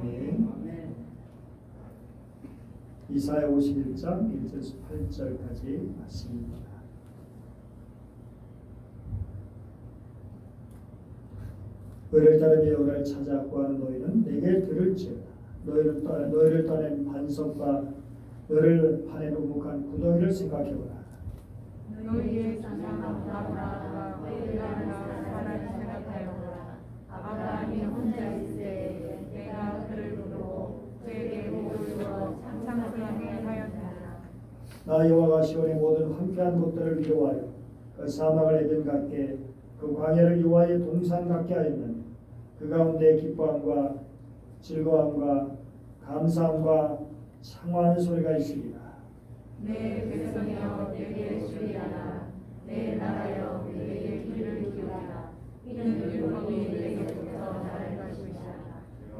아멘. 이사야 51장 1절에서 8절까지 말씀입니다. 의를 따르며 여호와를 찾아 구하는 너희는 내게 들을지어다. 너희를 떠낸 반석과 너를 파내로 묵한 구덩이를 생각해보라. 너희의 조상 아브라함과 너희를 아는 사람을 생각하여보라. 아브라함이 혼자 있을 때에 내가 그를 부르고 그에게 복을 주어 창성하게 하였느니라. 나 여호와가 시온의 모든 황폐한 곳들을 위로하여 그 사막을 에덴 같게 그 광야를 여호와의 동산 같게 하였느니 그 가운데 기뻐함과 즐거움과 감사함과 창화하는 소리가 있으리라. 내 백성이여 내게 주의하라. 내 나라여 내게 귀를 기울이라. 이는 율법이 내게부터 나를 것이라.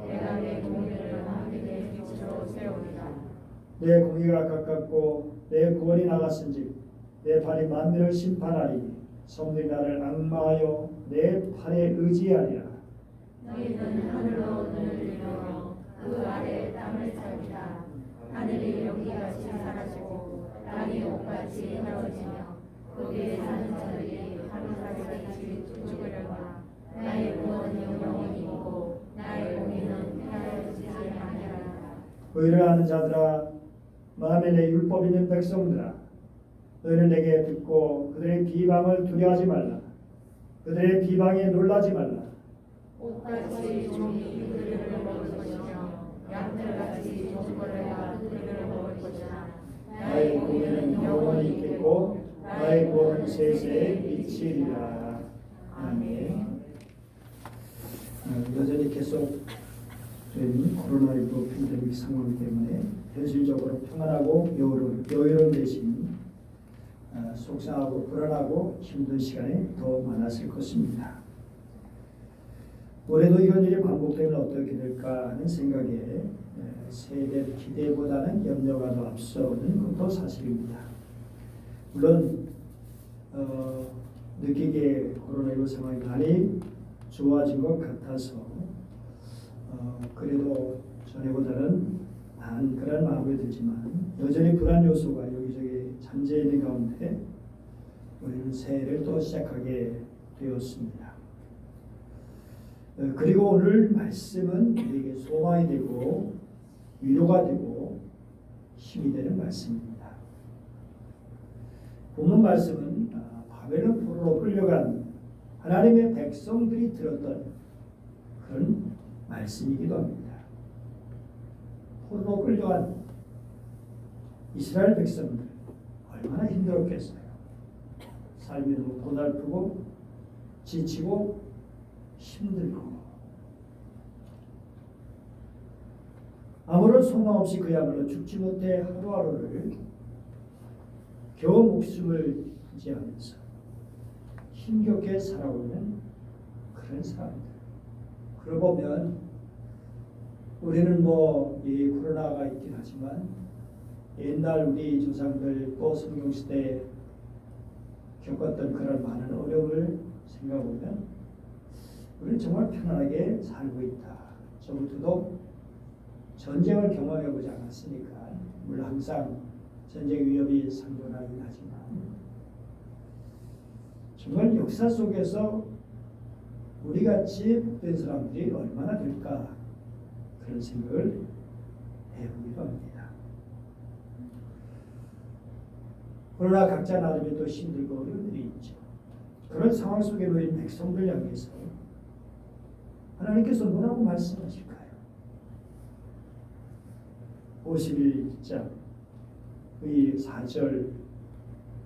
내가 내 공의를 하늘의 빛으로 세우리라. 내 공의가 가깝고 내 구원이 나갔은즉 내 팔이 만민을 심판하리니 성들이 나를 앙마하여 내 팔에 의지하리라. 너희는 하늘로 눈을 들며 그 아래 땅을 살리라. 하늘이 연기같이 사라지고 땅이 옷같이 헤어지며 거기에 사는 자들이 하루살이같이 죽으려나. 나의 구원은 영원히 있고 나의 공의는 헤어지지 아니하리라. 의를 아는 자들아, 마음에 내 율법 있는 백성들아, 너희는 내게 듣고 그들의 비방을 두려워하지 말라. 그들의 비방에 놀라지 말라. 옷같이 종이 그들을 먹을 것이며 양털같이 종벌레가 그들을 먹을 것이나 나의 공의는 영원히 있겠고 나의 구원은 세세에 미치리라. 아멘. 여전히 계속된 코로나19 팬데믹 상황 때문에 현실적으로 평안하고 여유로운 대신 속상하고 불안하고 힘든 시간이 더 많았을 것입니다. 올해도 이런 일이 반복되면 어떻게 될까 하는 생각에 세대 기대보다는 염려가 더 앞서는 것도 사실입니다. 물론 느끼기에 코로나19 상황이 많이 좋아진 것 같아서 그래도 전에보다는 나은 그런 마음이 들지만 여전히 불안 요소가 여기저기 잠재 있는 가운데 우리는 새해를 또 시작하게 되었습니다. 그리고 오늘 말씀은 우리에게 소망이 되고 위로가 되고 힘이 되는 말씀입니다. 본문 말씀은 바벨론 포로로 끌려간 하나님의 백성들이 들었던 그런 말씀이기도 합니다. 포로로 끌려간 이스라엘 백성들 얼마나 힘들었겠어요. 삶이 너무 고달프고 지치고 힘들고 아무런 소망 없이 그야말로 죽지 못해 하루하루를 겨우 목숨을 부지하면서 힘겹게 살아오는 그런 사람들. 그러고 보면 우리는 이 코로나가 있긴 하지만 옛날 우리 조상들 또 성경시대에 겪었던 그런 많은 어려움을 생각해보면 우리는 정말 편안하게 살고 있다. 저부터도 전쟁을 경험해보지 않았으니까 물론 항상 전쟁 위협이 상존하긴 하지만 정말 역사 속에서 우리같이 복된 사람들이 얼마나 될까 그런 생각을 해보기도 합니다. 그러나 각자 나름의 또 힘들고 어려운 일이 있죠. 그런 상황 속에 놓인 백성들 향해서 하나님께서 뭐라고 말씀하실까요? 51장의 4절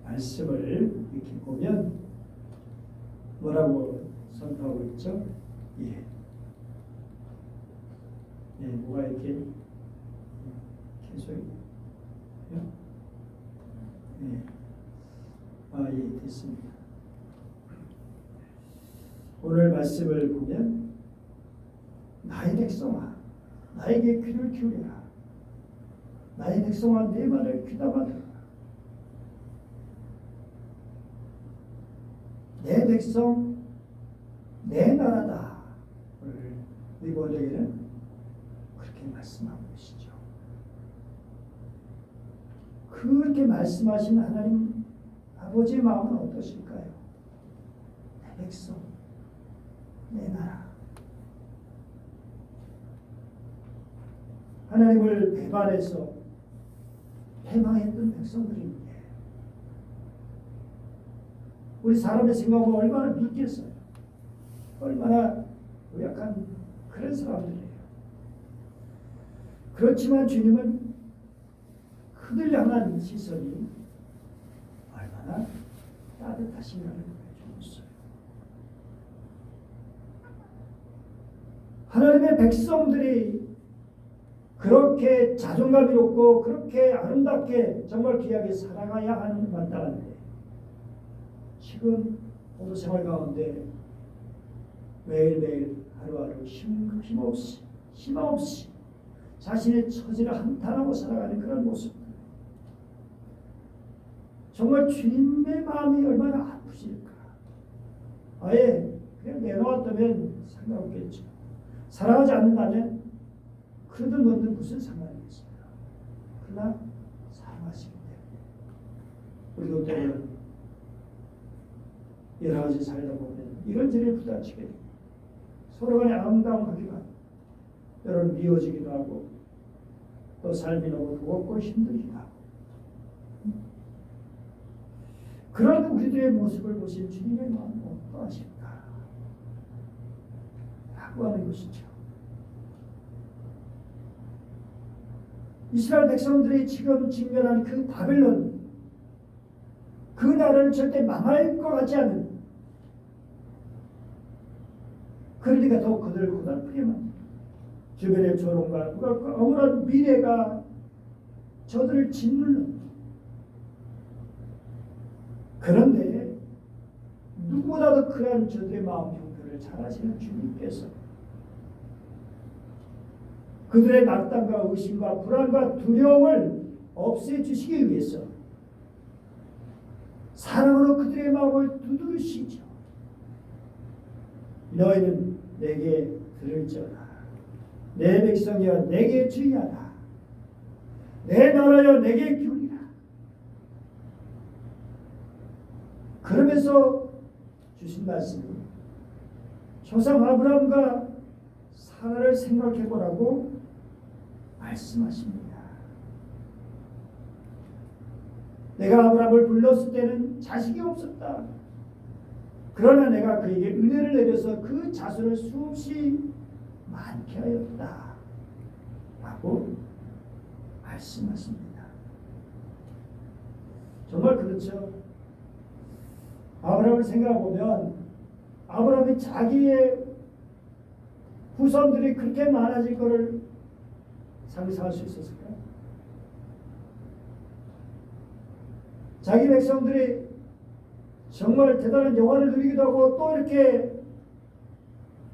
말씀을 이렇게 보면 뭐라고 선포하고 있죠? 뭐가 이렇게 계속 됐습니다. 오늘 말씀을 보면 나의 백성아 나에게 귀를 기울여라. 나의 백성아 내 말을 귀담아 들어라. 내 백성 내 나라다. 우리 번역에는 그렇게 말씀하고 계시죠. 그렇게 말씀하신 하나님 아버지의 마음은 어떠실까요? 내 백성, 내 나라. 하나님을 배반해서 패망했던 백성들인데 우리 사람의 생각은 얼마나 믿겠어요? 얼마나 고약한 그런 사람들이에요. 그렇지만 주님은 그들 향한 시선이 얼마나 따뜻하신가를 보여주었어요. 하나님의 백성들이 그렇게 자존감이 높고 그렇게 아름답게 정말 귀하게 살아가야 하는 마땅한데 지금 모두 생활 가운데 매일매일 하루하루 힘없이 희망없이 자신의 처지를 한탄하고 살아가는 그런 모습, 정말 주님의 마음이 얼마나 아프실까. 아예 그냥 내놓았다면 상관없겠죠. 사랑하지 않는다면 그들 뭔들 무슨 상관이 있어요. 그러나 사랑하시기 때문에 우리도 때로는 여러 가지 살다 보면 이런저런 부딪히게 됩니다. 서로 간에 아름다운 관계가 때로는 미워지기도 하고 또 삶이 너무 무겁고 힘들기도 하고 그런 우리들의 모습을 보신 주님의 마음은 어떠하실까 라고 하는 것이죠. 이스라엘 백성들이 지금 직면한 그 바벨론, 그 나라를 절대 망할 것 같지 않은, 그러니까 더욱 그들을 고달프게만 주변의 조롱과 어머한 미래가 저들을 짓눌른. 그런데 누구보다도 그러한 저들의 마음 형편을 잘 아시는 주님께서 그들의 낙담과 의심과 불안과 두려움을 없애주시기 위해서 사랑으로 그들의 마음을 두드리시죠. 너희는 내게 들을지어다. 내 백성이여 내게 주의하라. 내 나라여 내게 기울이라. 그러면서 주신 말씀이 조상 아브라함과 사라를 생각해보라고 말씀하십니다. 내가 아브라함을 불렀을 때는 자식이 없었다. 그러나 내가 그에게 은혜를 내려서 그 자손을 수없이 많게 하였다. 라고 말씀하십니다. 정말 그렇죠. 아브라함을 생각해보면 아브라함이 자기의 후손들이 그렇게 많아질 것을 상상할 수 있었을까요? 자기 백성들이 정말 대단한 영화를 누리기도 하고 또 이렇게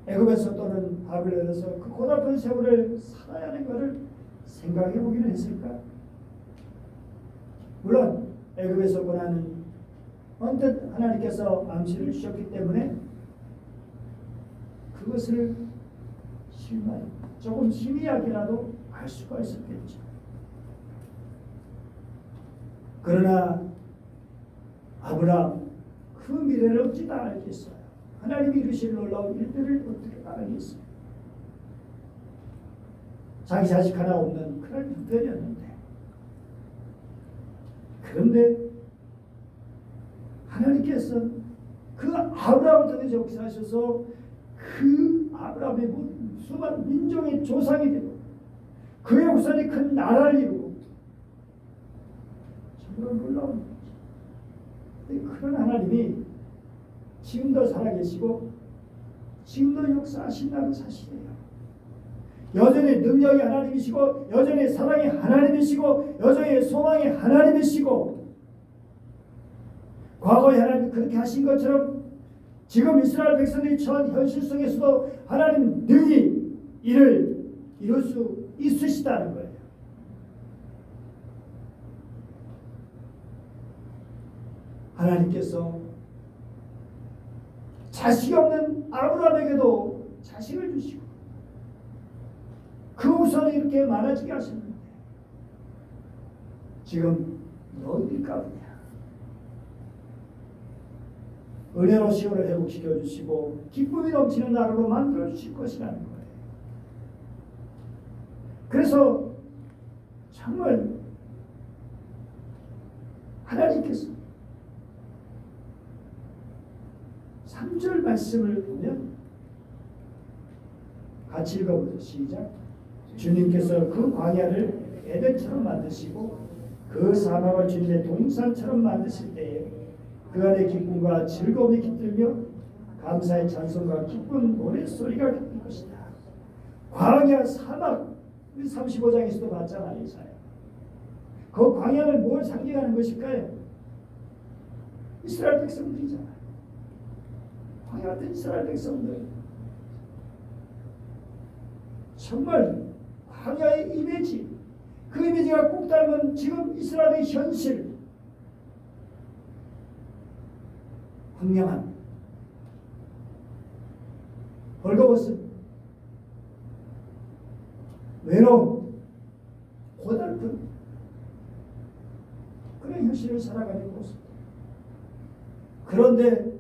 애굽에서 또는 바벨론에서 그 고달픈 세월을 살아야 하는 것을 생각해 보기는 했을까? 물론 애굽에서 고난은 언뜻 하나님께서 암시를 주셨기 때문에 그것을 조금 희미하게라도 알 수가 있었겠죠. 그러나 아브라함 그 미래를 어찌 다 알겠어요. 하나님이 이루실 놀라운 일들을 어떻게 알겠어요. 자기 자식 하나 없는 그런 형편이었는데 그런데 하나님께서 그 아브라함을 통해서 역사하셔서 그 아브라함의 수많은 민족의 조상이 되고 그의 후손이 큰 나라를 이루고 정말 놀라운 거죠. 그런 하나님이 지금도 살아계시고 지금도 역사하신다는 사실이에요. 여전히 능력이 하나님이시고 여전히 사랑이 하나님이시고 여전히 소망이 하나님이시고 과거에 하나님이 그렇게 하신 것처럼 지금 이스라엘 백성들이 처한 현실 속에서도 하나님 능히 이를 이룰 수 있으시다는 거예요. 하나님께서 자식이 없는 아브라함에게도 자식을 주시고 그 후손이 이렇게 많아지게 하셨는데 지금 너희일까 보냐. 은혜로 시온을 회복시켜 주시고 기쁨이 넘치는 나라로 만들어 주실 것이라는 거예요. 그래서 정말 하나님께서 3절 말씀을 보면 같이 읽어보죠. 시작. 주님께서 그 광야를 에덴처럼 만드시고 그 사막을 주님의 동산처럼 만드실 때에 그 안에 기쁨과 즐거움이 깃들며 감사의 찬송과 기쁜 노랫소리가 깃들 것이다. 광야 사막 35장에서도 봤잖아요. 이사야. 그 광야를 뭘 상징하는 것일까요? 이스라엘 백성들이잖아요. 광야 같은 이스라엘 백성들. 정말 광야의 이미지, 그 이미지가 꼭 닮은 지금 이스라엘의 현실. 황량한 벌거벗은 외로움, 고달픈 그런 현실을 살아가는 모습. 그런데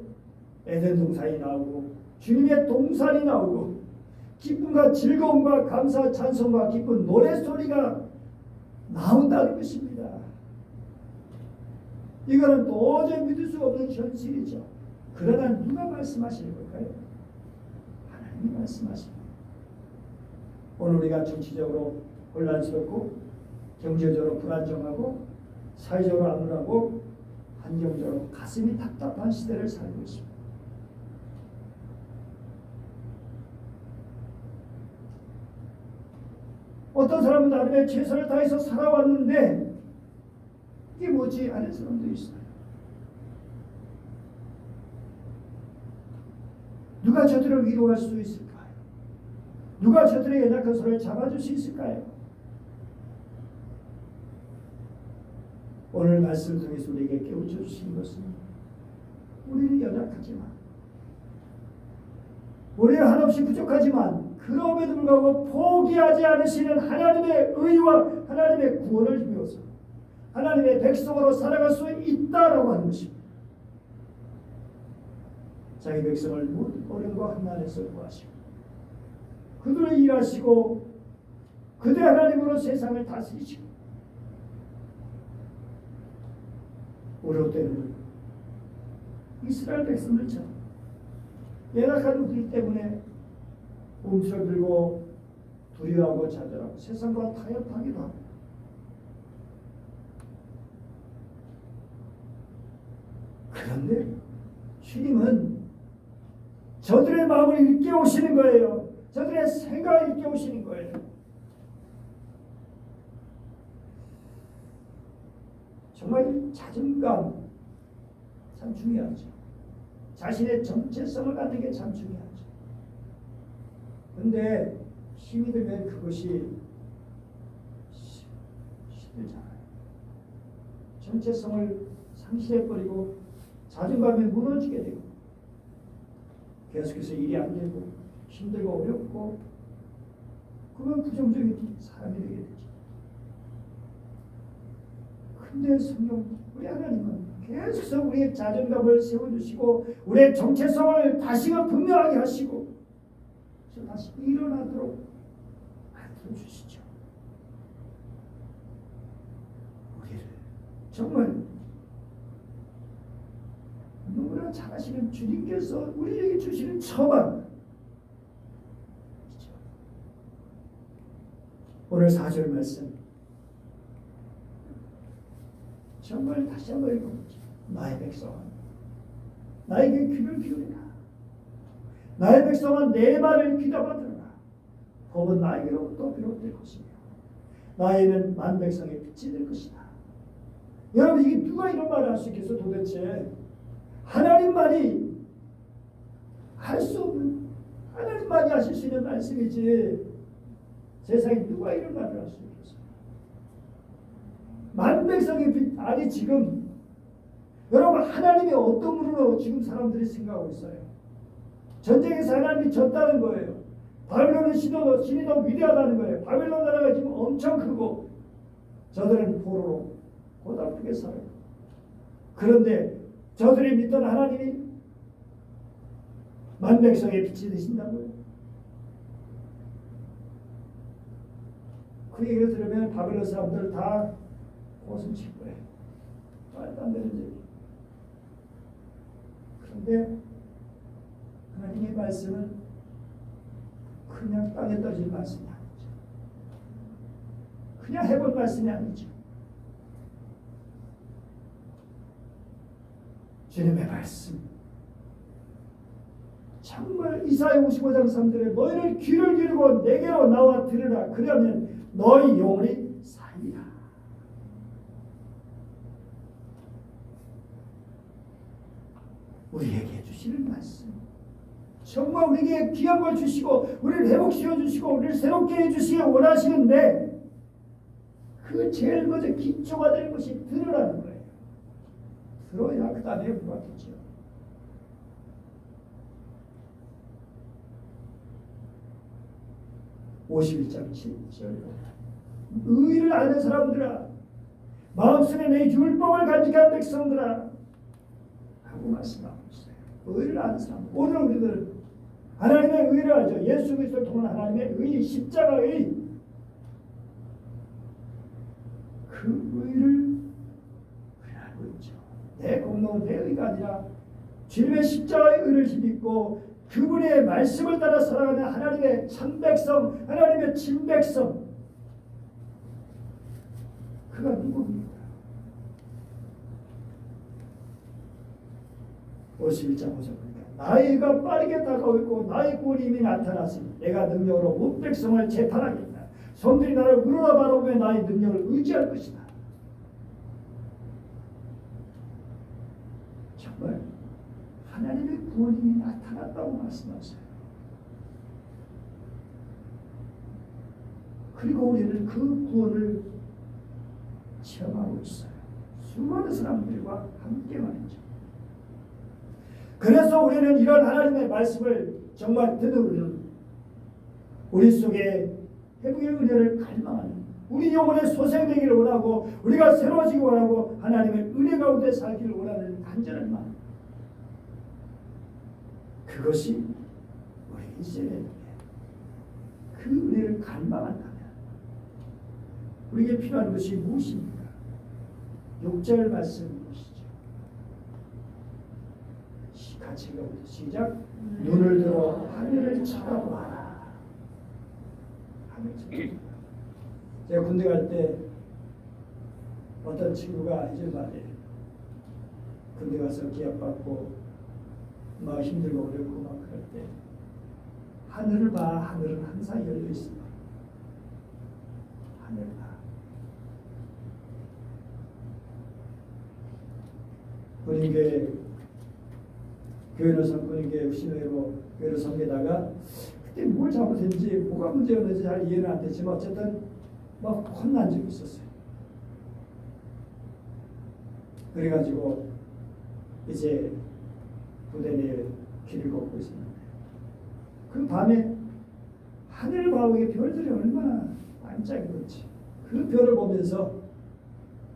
에덴 동산이 나오고 주님의 동산이 나오고 기쁨과 즐거움과 감사, 찬송과 기쁜 노랫소리가 나온다는 것입니다. 이거는 도저히 믿을 수 없는 현실이죠. 그러나 누가 말씀하시는 걸까요? 하나님이 말씀하십니다. 오늘 우리가 정치적으로 혼란스럽고 경제적으로 불안정하고 사회적으로 암울하고 환경적으로 가슴이 답답한 시대를 살고 있습니다. 어떤 사람은 나름의 최선을 다해서 살아왔는데 이게 뭐지 하는 사람도 있어요. 누가 저들을 위로할 수 있을까요? 누가 저들의 연약한 손을 잡아줄 수 있을까요? 오늘 말씀을 통해서 우리에게 깨우쳐 주신 것은 우리는 연약하지만 우리는 한없이 부족하지만 그럼에도 불구하고 포기하지 않으시는 하나님의 의와 하나님의 구원을 힘입어서 하나님의 백성으로 살아갈 수 있다라고 하는 것입니다. 자기 백성을 모든 어려움과 한난에서 구하시고 그들을 일하시고 그들의 하나님으로 세상을 다스리시고 우리 때는 이스라엘 백성들처럼 연약한 우리 때문에 움츠러들고 두려워하고 좌절하고 세상과 타협하기도 하고 그런데 주님은 저들의 마음을 일깨우시는 거예요. 저들의 생각을 일깨우시는 거예요. 정말 자존감 참 중요하죠. 자신의 정체성을 갖는 게 참 중요하죠. 근데 힘이 들면 그것이 힘들잖아요. 정체성을 상실해버리고 자존감이 무너지게 되고 계속해서 일이 안 되고 힘들고 어렵고 그건 부정적인 사람이 되게 되죠. 근데 성령 우리 하나님은 계속해서 우리의 자존감을 세워주시고 우리의 정체성을 다시금 분명하게 하시고 다시 일어나도록 만들어주시죠. 우리를 정말 너무나 잘하시는 주님께서 우리에게 주시는 처방 오늘 4절 말씀 정말 다시 한번 읽어보죠. 나의 백성아 나에게 귀를 기울이라. 나의 백성아 내 말을 귀담아 들으라. 법은 나에게로부터 비롯될 것이며 나에게는 만 백성의 빛이 될 것이다. 여러분 이게 누가 이런 말을 할 수 있겠어? 도대체 하나님만이 할 수 없는 하나님만이 하실 수 있는 말씀이지 세상에 누가 이런 말을 할 수 있겠어? 만 백성의 빛 아니 지금 여러분 하나님이 어떤 분으로 지금 사람들이 생각하고 있어요? 전쟁에서 하나님이 졌다는 거예요. 바벨론의 신이 더 위대하다는 거예요. 바벨론 나라가 지금 엄청 크고 저들은 포로로 고달프게 살아요. 그런데 저들이 믿던 하나님이 만백성의 빛이 되신다고요. 그 얘기를 들으면 바벨론 사람들 다 고슴 칠 거예요. 말도 안 되는 얘기. 그런데 하나님의 말씀은 그냥 땅에 떨어질 말씀이 아니죠. 그냥 해본 말씀이 아니죠. 주님의 말씀. 정말 이사야 55장 3절에 너희는 귀를 기울이고 내게로 나와 들으라. 그러면 너희 영혼이 살리라. 우리에게 주시는 말씀. 정말 우리에게 귀한 걸 주시고 우리를 회복시켜 주시고 우리를 새롭게 해주시기 원하시는데 그 제일 먼저 기초가 되는 것이 들으라는 거예요. 들어야 그 다음에 뭐겠죠. (51장 7절) 의를 아는 사람들아 마음속에 내 율법을 간직한 백성들아 하고 말씀하고 있어요. 의를 아는 사람. 오늘 우리들은 하나님의 의를 알죠. 예수 그리스도를 통한 하나님의 의, 십자가의 그 의를 알고 있죠. 내 공로는 내 의가 아니라 주님의 십자가의 의를 믿고 그분의 말씀을 따라 살아가는 하나님의 참백성, 하나님의 친백성. 그가 누굽니까? 51장 5절 보니까 나의 의가 빠르게 다가오고 있고 나의 구원이 이미 나타났으니 내가 능력으로 온 백성을 재판하겠다. 성들이 나를 우러러 바라보며 나의 능력을 의지할 것이다. 정말 하나님의 구원이 나타났다고 말씀하세요. 그리고 우리는 그 구원을 체험하고 있어요. 수많은 사람들과 함께 말이죠. 그래서 우리는 이런 하나님의 말씀을 정말 듣는 우리 속에 회복의 은혜를 갈망하는 우리 영혼에 소생되기를 원하고 우리가 새로워지기 원하고 하나님의 은혜 가운데 살기를 원하는 간절한 마음. 그것이 우리에게 있어야 되는데 그 은혜를 갈망한다면 우리에게 필요한 것이 무엇입니까? 6절 말씀 보시죠. 같이 읽어보죠. 시작. 눈을 들어 하늘을 쳐다보아라. 하늘 쳐다보아라. 제가 군대 갈 때 어떤 친구가 이제 말이에요. 군대 가서 기합받고 막 힘들고 어렵고 막 그럴 때 하늘을 봐. 하늘은 항상 열려 있습니다. 하늘을 봐. 우리 교회를 섬기는 게 신회로 교회를 섬기다가 그때 뭘 잘못했는지 뭐가 문제였는지 잘 이해는 안 됐지만 어쨌든 막 혼난 적이 있었어요. 그래가지고 이제 부대 내에 길을 걷고 있었는데 그 밤에 하늘 바위에 별들이 얼마나 반짝이는지 그 별을 보면서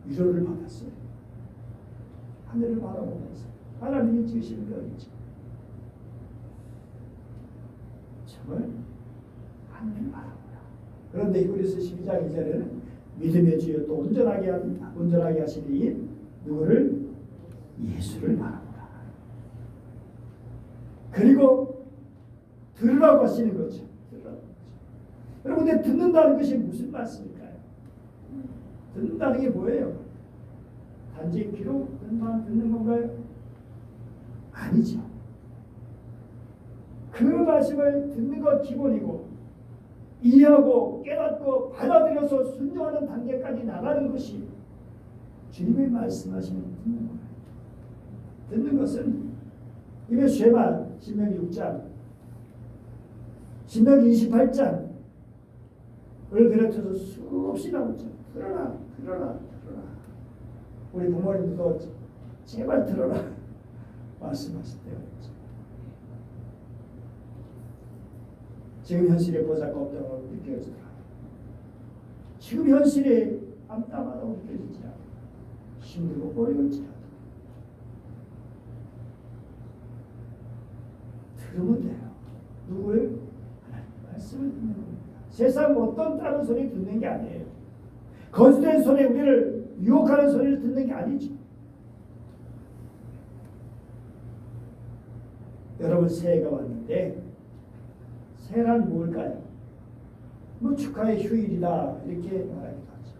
위로를 받았어요. 하늘을 바라보면서 하나님이 지으신 별이죠. 정말 하늘을 바라보라. 그런데 히브리서 12장 2절에는 믿음의 주여 또 온전하게 하시니 누구를? 예수를 바라보라. 그리고 들으라고 하시는 거죠. 여러분, 근데 듣는다는 것이 무슨 말씀일까요? 듣는다는 게 뭐예요? 단지 귀로 듣는 건가요? 아니죠. 그 말씀을 듣는 것 기본이고 이해하고 깨닫고 받아들여서 순종하는 단계까지 나가는 것이 주님의 말씀하시는 듣는 거예요. 듣는 것은 이게 쉐마 신명기 6장 신명기 28장을 비롯해서 수없이 나오죠. 들어라. 우리 부모님도 제발 들어라 말씀하실 때가 있죠. 지금 현실에 보자가 없다고 느껴져요. 지금 현실에 암담하다고 느껴지지 않아요. 힘들고 어려울지라도 들으면 돼요. 누구를? 하나님 말씀을 듣는 겁니다. 세상 어떤 다른 소리 듣는 게 아니에요. 거짓된 소리, 우리를 유혹하는 소리를 듣는 게 아니죠. 여러분, 새해가 왔는데 새해란 뭘까요? 뭐 축하의 휴일이다 이렇게 말하기도 하죠.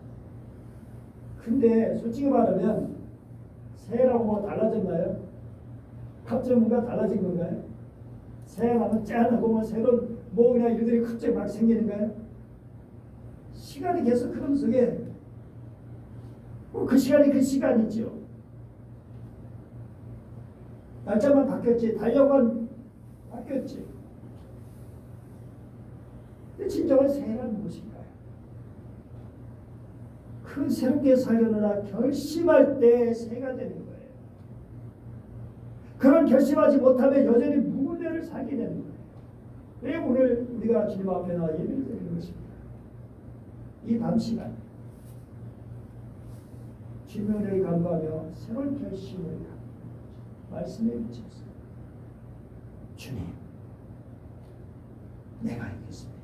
근데 솔직히 말하면 새해라고 뭐 달라졌나요? 갑자기 뭔가 달라진 건가요? 새해라면 짠하고 뭐 새로운 뭐 그냥 일들이 갑자기 막 생기는가요? 시간이 계속 흐름 속에 그 시간이 그 시간이죠. 날짜만 바뀌었지, 달력은 바뀌었지. 근데 진정한 새해란 무엇인가요? 그 새롭게 살려느라 결심할 때 새해가 되는 거예요. 그런 결심하지 못하면 여전히 묵은 애를 살게 되는 거예요. 왜 오늘 우리가 주님 앞에 나와 예배를 드리는 것입니다. 이 밤 시간 주님의 은혜를 간구하며 새로운 결심을 말씀에 비춰서 주님, 내가 이겼습니다.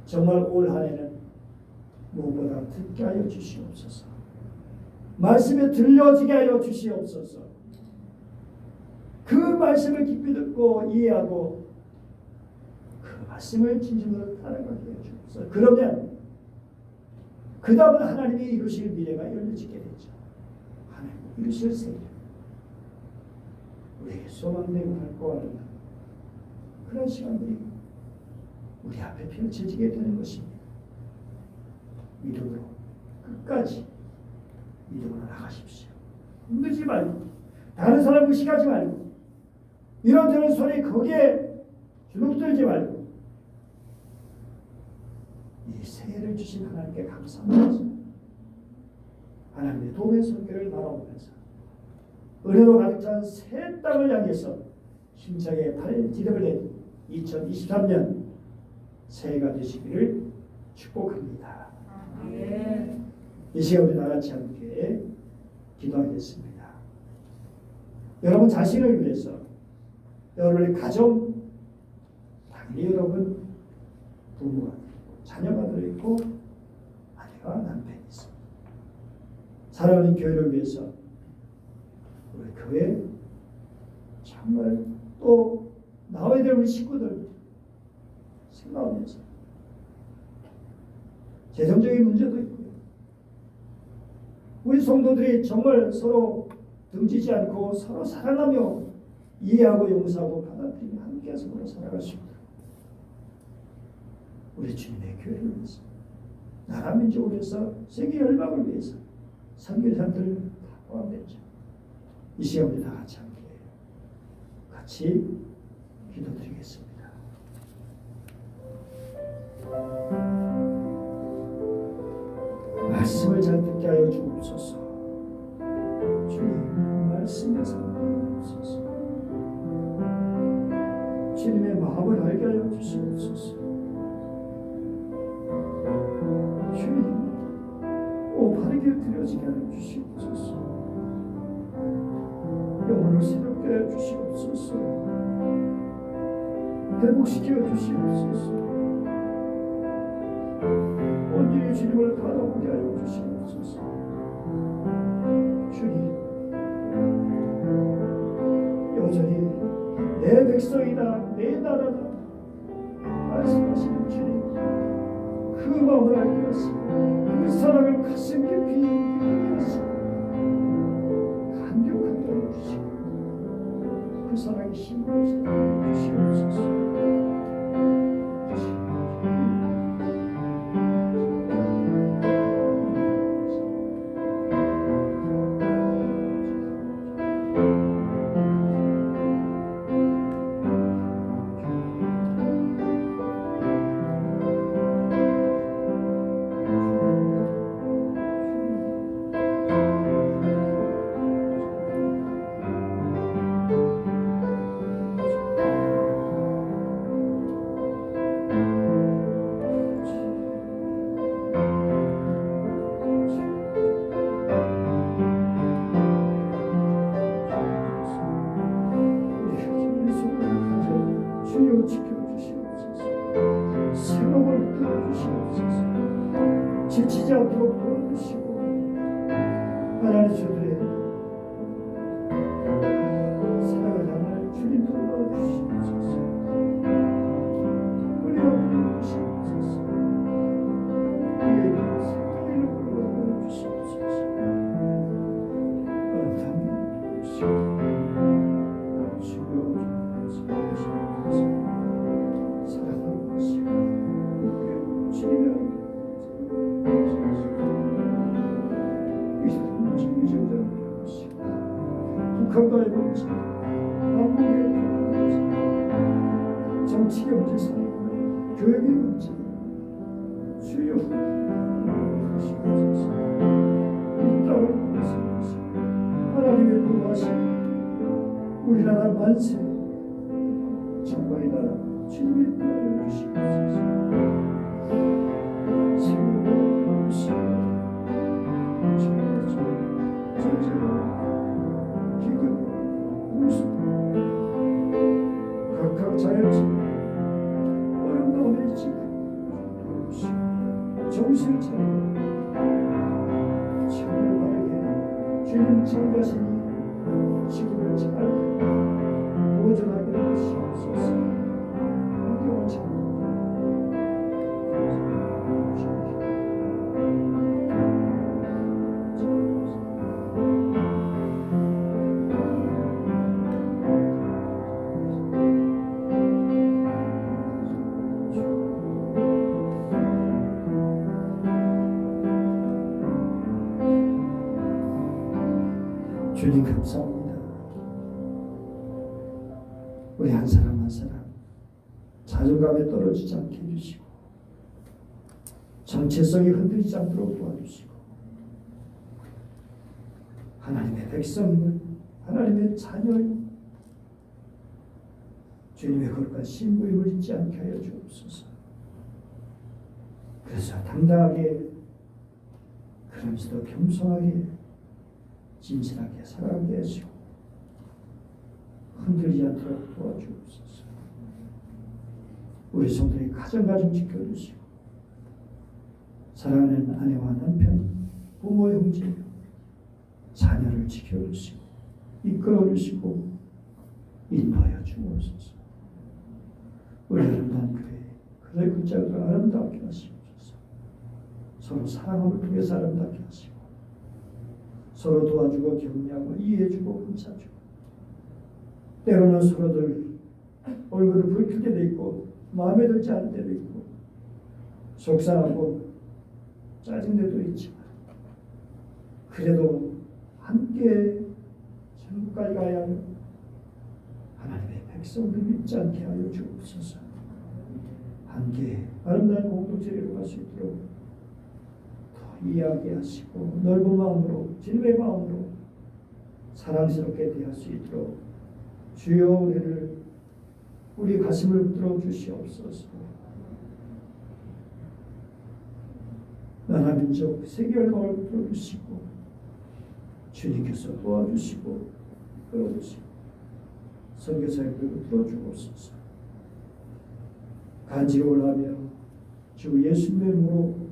정말 올 한 해는 무엇보다 듣게 하여 주시옵소서. 말씀에 들려지게 하여 주시옵소서. 그 말씀을 깊이 듣고 이해하고 그 말씀을 진심으로 따라가게 해 주옵소서. 그러면 그 다음은 하나님이 이루실 미래가 열려지게 되죠. 하나님 이루실 세계, 우리에게 소망되고 밝고하는 그런 시간들이 우리 앞에 펼쳐지게 되는 것입니다. 믿음으로 끝까지 믿음으로 나가십시오. 힘들지 말고 다른 사람 의식하지 말고 이런저런 소리 거기에 주눅들지 말고 이 새해를 주신 하나님께 감사합니다. 하나님의 도움의 손길을 바라보면서 은혜로 가득 찬 새 땅을 향해서 힘차게 팔 디뎌을 낸 2023년 새해가 되시기를 축복합니다. 이 시간 우리 나같이 함께 기도하겠습니다. 여러분 자신을 위해서, 여러분의 가정, 당연히 여러분 부부가 있고 자녀가 들어있고 아내와 남편이 있습니다. 사랑하는 교회를 위해서, 우리 교회 정말 또 나와야 될 우리 식구들 생각하면서 재정적인 문제도 있고요. 우리 성도들이 정말 서로 등지지 않고 서로 사랑하며 이해하고 용서하고 받아들이며 함께 서로 살아갈 수 있도록 우리 주님의 교회를 위해서, 나라 민족을 위해서, 세계 열방을 위해서 선교사들을 다 포함했죠. 이 시간 우리 다 같이 함께 같이 기도드리겠습니다. 말씀을 잘 듣게 하여 주옵소서. 주님 말씀에 살아주옵소서. 주님의 마음을 알게 하여 주시옵소서. 주님 바르게 드려지게 하여 주시옵소서. 영혼을 새롭게 하여 주시옵소서. 회복시켜 주시옵소서. 온전히 주님을 바라보게 하여 주시옵소서. 주님, 여전히 내 백성이다, 내 나라다 말씀하시는 주님, 그 마음을 알게 하시고 그 사랑을 가슴 깊이 느끼게 하시고 감격하게 하여 주시고 그 사랑의 힘을 주시옵소서. 지치지 않도록 도와주시고 하나님 저들의 사랑을 하나님 주님 돌봐주시옵소서. 우리 앞으로 오시옵소서. 우리의 생명을 불러와 주시옵소서. 아름다운 주시옵소서. 사랑하고 계시고 주님의 북한과의 문제, 한국의 문제, 정치 경제사, 교육의 문제, 주여 이 땅을 보내시옵소서. 하나님의 보호하심, 우리나라 만세, 정말이 나라 주님의 보호해 주시옵소서. 각각 자연치 어려운 일찍 정신을 차리고 지구를 바르게 주님 참가시니 지구를 잘 보존하게 하시옵소서. 환경을 잘 주님 감사합니다. 우리 한 사람 한 사람 자존감에 떨어지지 않게 해주시고 정체성이 흔들리지 않도록 도와주시고 하나님의 백성임을 하나님의 자녀임을 주님의 거룩한 신부임을 잊지 않게 하여 주옵소서. 그래서 당당하게 그러면서도 겸손하게 진실하게 살아가게 하시고 흔들리지 않도록 도와주옵소서. 우리 성도의 가정 지켜주시고 사랑하는 아내와 남편, 부모, 형제, 자녀를 지켜주시고 이끌어주시고 인도하여 주옵소서. 우리 아름다운 교회 그들의 글자를 아름답게 하시옵소서. 서로 사랑을 통해서 아름답게 하시고 서로 도와주고 격려하고 이해해주고 감싸주고 때로는 서로들 얼굴을 붉힐 때도 있고 마음에 들지 않을 때도 있고 속상하고 짜증내도 있지만 그래도 함께 천국까지 가야 하는 하나님의 백성들 잊지 않게 하여 주옵소서. 함께 아름다운 공동체로 갈 수 있도록 이해하게 하시고 넓은 마음으로 진리의 마음으로 사랑스럽게 대할 수 있도록 주여 우리 가슴을 붙들어 주시옵소서. 나라 민족 세계 열방을 붙들어 주시고 주님께서 도와주시고 끌어주시고 선교사님을 붙들어 주옵소서. 간지러울 하며 주 예수님의 이름으로